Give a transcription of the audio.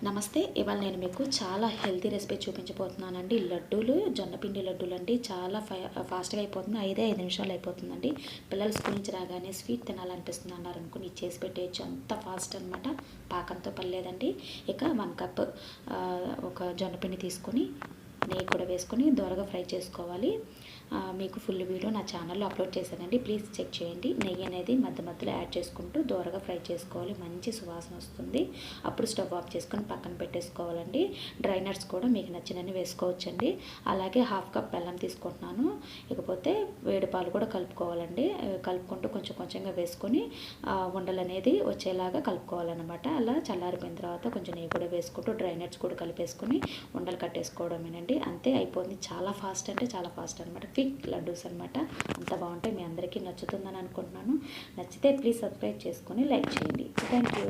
నమస్తే. ఇవాళ నేను మీకు చాలా హెల్తీ రెసిపీ చూపించబోతున్నానండి. లడ్డూలు, జొన్నపిండి లడ్డూలండి. చాలా ఫాస్ట్‌గా అయిపోతుంది. 5 నిమిషాల్లో అయిపోతుందండి. పిల్లలు స్కూల్ నుంచి రాగానే స్వీట్ తినాలనిపిస్తుంది అన్నారనుకోని ఇది చేసి పెట్టేయచ్చు. అంత ఫాస్ట్ అనమాట. పాకంతో పని లేదండి. ఇక 1 కప్ ఒక జొన్నపిండి తీసుకొని నెయ్యి కూడా వేసుకొని దోరగా ఫ్రై చేసుకోవాలి. మీకు ఫుల్ వీడియో నా ఛానల్లో అప్లోడ్ చేశానండి. ప్లీజ్ చెక్ చేయండి. నెయ్యి అనేది మధ్య మధ్యలో యాడ్ చేసుకుంటూ దోరగా ఫ్రై చేసుకోవాలి. మంచి సువాసన వస్తుంది. అప్పుడు స్టవ్ ఆఫ్ చేసుకొని పక్కన పెట్టేసుకోవాలండి. డ్రై నట్స్ కూడా మీకు నచ్చినన్ని వేసుకోవచ్చండి. అలాగే 1/2 కప్ బెల్లం తీసుకుంటున్నాను. ఇకపోతే వేడి పాలు కూడా కలుపుకోవాలండి. కలుపుకుంటూ కొంచెం కొంచెంగా వేసుకొని ఉండలు అనేది వచ్చేలాగా కలుపుకోవాలన్నమాట. అలా చల్లారిపోయిన తర్వాత కొంచెం నెయ్యి కూడా వేసుకుంటూ డ్రై నట్స్ కూడా కలిపేసుకొని ఉండలు కట్టేసుకోవడమేనండి. అంతే, అయిపోయింది. చాలా ఫాస్ట్ అంటే చాలా ఫాస్ట్ అనమాట. క్విక్ లడ్డూస్ అనమాట. అంత బాగుంటాయి. మీ అందరికీ నచ్చుతుందని అనుకుంటున్నాను. నచ్చితే ప్లీజ్ సబ్స్క్రైబ్ చేసుకొని లైక్ చేయండి. Thank you.